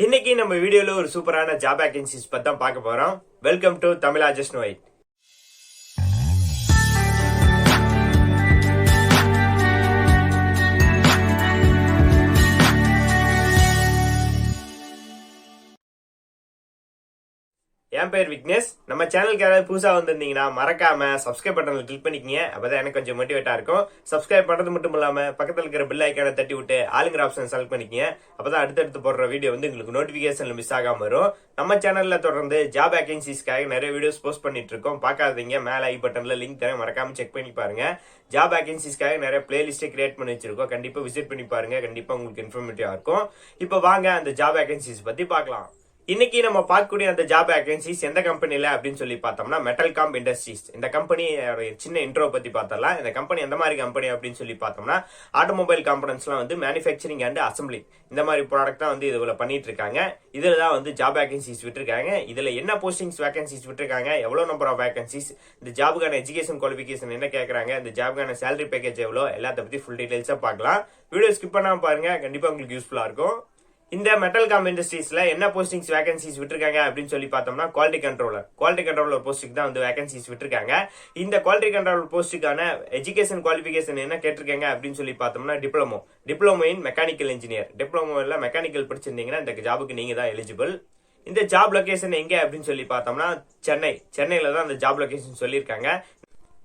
இன்னைக்கு நம்ம வீடியோல ஒரு சூப்பரான ஜாப் வேகன்சிஸ் பத்தி தான் பார்க்க போறோம். Welcome to Tamizha just no it. என் பேர் விக்னேஷ். நம்ம சேனலுக்கு யாராவது புதுசா வந்திருந்தீங்கன்னா மறக்காம சப்ஸ்கிரைப் பட்டன்ல கிளிக் பண்ணிக்கங்க. அப்பதான் எனக்கு கொஞ்சம் மோட்டிவேட்டா இருக்கும். சப்ஸ்கிரைப் பண்றது மட்டும் இல்லாம பக்கத்துல இருக்கிற பெல் ஐக்கானை தட்டி விட்டு ஆளுங்கிற ஆப்ஷன் செலக்ட் பண்ணிக்கங்க. அப்பதான் அடுத்தடுத்து போடுற வீடியோ உங்களுக்கு நோட்டிபிகேஷன்ல மிஸ் ஆகாம வரும். நம்ம சேனல்ல தொடர்ந்து ஜாப் வேகன்சிஸ்க்காக நிறைய வீடியோஸ் போஸ்ட் பண்ணிட்டு இருக்கோம். பார்க்காதீங்க, மேல ஐ பட்டன்ல லிங்க் தரேன், மறக்காம செக் பண்ணி பாருங்க. ஜாப் வேகன்சிஸ்க்காக நிறைய பிளேலிஸ்ட் கிரியேட் பண்ணி வச்சிருக்கோம். கண்டிப்பா விசிட் பண்ணி பாருங்க. கண்டிப்பா உங்களுக்கு இன்ஃபர்மேட்டிவா இருக்கும். இப்போ வாங்க அந்த ஜாப் வேகன்சிஸ் பத்தி பார்க்கலாம். இன்னைக்கு நம்ம பார்க்கக்கூடிய அந்த ஜாப் வேகன்சிஸ் எந்த கம்பெனில அப்படின்னு சொல்லி பார்த்தோம்னா மெட்டல்காம் இண்டஸ்ட்ரீஸ். இந்த கம்பெனி சின்ன இன்ட்ரோ பத்தி பார்த்தலாம். இந்த கம்பெனி எந்த மாதிரி கம்பெனி அப்படின்னு சொல்லி பார்த்தோம்னா ஆட்டோமொபைல் காம்பனன்ட்ஸ்லாம் மேனுஃபேக்சரிங் அண்ட் அசம்பிளி இந்த மாதிரி ப்ராடக்ட் தான் இதுல பண்ணிட்டு இருக்காங்க. இதுல தான் ஜாப் வேகன்சிஸ் விட்டுருக்காங்க. இதுல என்ன போஸ்டிங்ஸ் வேகன்சிஸ் விட்டுருக்காங்க, எவ்வளவு நம்பர் ஆஃப் வேகன்சிஸ், இந்த ஜாபுக்கான எஜுகேஷன் குவாலிஃபிகேஷன் என்ன கேட்கறாங்க, இந்த ஜாபுக்கான சேலரி பேக்கேஜ் எவ்வளோ, எல்லாத்த பத்தி ஃபுல் டீடைல்ஸா பார்க்கலாம். வீடியோ ஸ்கிப் பண்ணாம பாருங்க, கண்டிப்பா உங்களுக்கு யூஸ்ஃபுல்லா இருக்கும். இந்த மெட்டல்காம் இண்டஸ்ட்ரீஸ்ல என்ன போஸ்டிங்ஸ் வேகன்சிஸ் விட்டுருக்காங்க அப்படின்னு சொல்லி பார்த்தோம்னா குவாலிட்டி கண்ட்ரோலர் போஸ்ட்டுக்கு தான் வேகன்சிஸ் விட்டுருக்காங்க. இந்த குவாலிட்டி கண்ட்ரோலர் போஸ்ட்டுக்கான எஜுகேஷன் குவாலிஃபிகேஷன் என்ன கேட்டிருக்காங்க அப்படின்னு சொல்லி பார்த்தோம்னா டிப்ளமோ இன் மெக்கானிக்கல் இன்ஜினியர். டிப்ளமோல மெக்கானிக்கல் படிச்சிருந்தீங்கன்னா இந்த ஜாபுக்கு நீங்க தான் எலிஜிபிள். இந்த ஜாப் லொகேஷன் எங்க அப்படின்னு சொல்லி பார்த்தோம்னா சென்னையில தான் அந்த ஜாப் லொகேஷன் சொல்லியிருக்காங்க.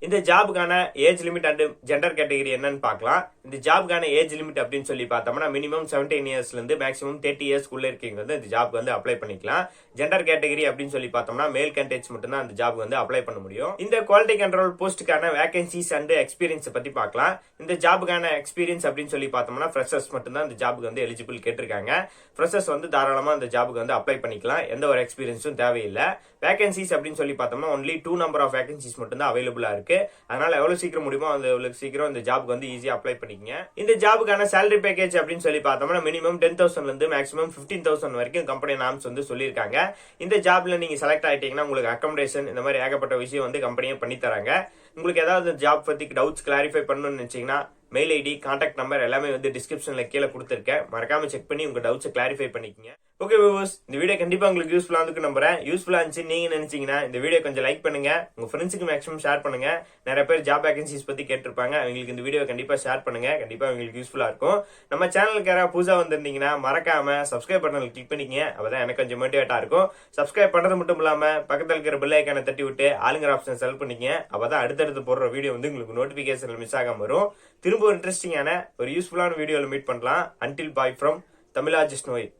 இந்த ஜாபுக்கான age limit and gender category என்னன்னு பார்க்கலாம். இந்த ஜாபுக்கான ஏஜ் லிமிட் அப்படின்னு சொல்லி பார்த்தோம்னா மினிமம் 17 இயர்ஸ்ல இருந்து மேக்ஸிமம் 30 இயர்ஸ்க்குள்ள இருக்கீங்க இந்த ஜாப்க்கு அப்ளை பண்ணிக்கலாம். ஜெண்டர் கேட்டகரி அப்படின்னு சொல்லி பார்த்தோம்னா மேல் கேண்டிடேட்ஸ் மட்டும் தான் இந்த ஜாப்க்கு அப்ளை பண்ண முடியும். இந்த குவாலிட்டி கண்ட்ரோல் போஸ்ட்டுக்கான வேகன்சிஸ் அண்ட் எக்ஸ்பீரியன்ஸ் பத்தி பார்க்கலாம். இந்த ஜாபுக்கான எக்ஸ்பீரியன்ஸ் அப்படின்னு சொல்லி பார்த்தோம்னா ஃப்ரெஷர்ஸ் மட்டும் தான் இந்த ஜாபுக்கு எலிஜிபிள் கேட்டிருக்காங்க. ஃப்ரெஷர்ஸ் தாராளமா இந்த ஜாபுக்கு அப்ளை பண்ணிக்கலாம். எந்த ஒரு எக்ஸ்பீரியன்ஸும் தேவையில்லை. வேகன்சிஸ் அப்படின்னு சொல்லி பார்த்தோம்னா ஒன்லி 2 நம்பர் ஆஃப் வேகன்சிஸ் மட்டும் தான் அவைலபிளா இருக்கு. அதனால எவ்வளவு சீக்கிரம் முடியுமோ அவ்வளவு சீக்கிரம் இந்த ஜாபுக்கு ஈஸியா அப்ளை பண்ணிக்கங்க. இந்த ஜாபுக்கான சேலரி பேக்கேஜ் அப்படின்னு சொல்லி பார்த்தோம்னா மினிமம் 10,000 இருந்து மேக்ஸிமம் 15,000 வரைக்கும் கம்பெனி நாம்ஸ் சொல்லியிருக்காங்க. இந்த ஜாப்ல நீங்க செலக்ட் ஆயிட்டீங்கன்னா உங்களுக்கு அக்கமடேஷன் இந்த மாதிரி ஏகப்பட்ட விஷயம் கம்பெனியே பண்ணி தராங்க. உங்களுக்கு ஏதாவது ஜாப் பத்தி டவுட்ஸ் கிளாரிஃபை பண்ணணும்னு நினைச்சீங்கன்னா மெயில் ஐடி, கான்டாக்ட் நம்பர் எல்லாமே டிஸ்கிரிப்ஷன்ல கீழே கொடுத்துருக்கேன். மறக்காம செக் பண்ணி உங்க டவுட்ஸ் கிளாரிஃபை பண்ணிக்கங்க. ஓகே வியூவர்ஸ், இந்த வீடியோ கண்டிப்பா உங்களுக்கு யூஸ்ஃபுல்லா இருக்கு நம்புறேன். யூஸ்ஃபுல்லா இருந்துச்சு நீங்க நினைச்சீங்கன்னா இந்த வீடியோ கொஞ்சம் லைக் பண்ணுங்க, உங்க ஃப்ரெண்ட்ஸுக்கு மேக்ஸிமம் ஷேர் பண்ணுங்க. நிறைய பேர் ஜாப் வேகன்சிஸ் பத்தி கேட்டிருப்பாங்க, அவங்களுக்கு இந்த வீடியோ கண்டிப்பா ஷேர் பண்ணுங்க. கண்டிப்பா உங்களுக்கு யூஸ்ஃபுல்லா இருக்கும். நம்ம சேனலுக்கு யாராவது புதுசா வந்திருந்தீங்கன்னா மறக்காம சப்ஸ்கிரைப் பட்டன்ல கிளிக் பண்ணிக்கங்க. அப்பதான் எனக்கு கொஞ்சம் மோட்டிவேட்டா இருக்கும். சப்ஸ்கிரைப் பண்றது மட்டும் இல்லாம பக்கத்துல இருக்கிற பெல் ஐக்கானை தட்டி விட்டு ஆளுங்கிற ஆப்ஷன் செலக்ட் பண்ணிக்கங்க. அப்பதான் அடுத்தடுத்து போடுற வீடியோ உங்களுக்கு நோட்டிபிகேஷன் மிஸ் ஆகாம வரும். திரும்ப ஒரு இன்ட்ரெஸ்டிங்கான ஒரு யூஸ்ஃபுல்லான வீடியோல மீட் பண்ணலாம். Until bye from Tamizha just no it.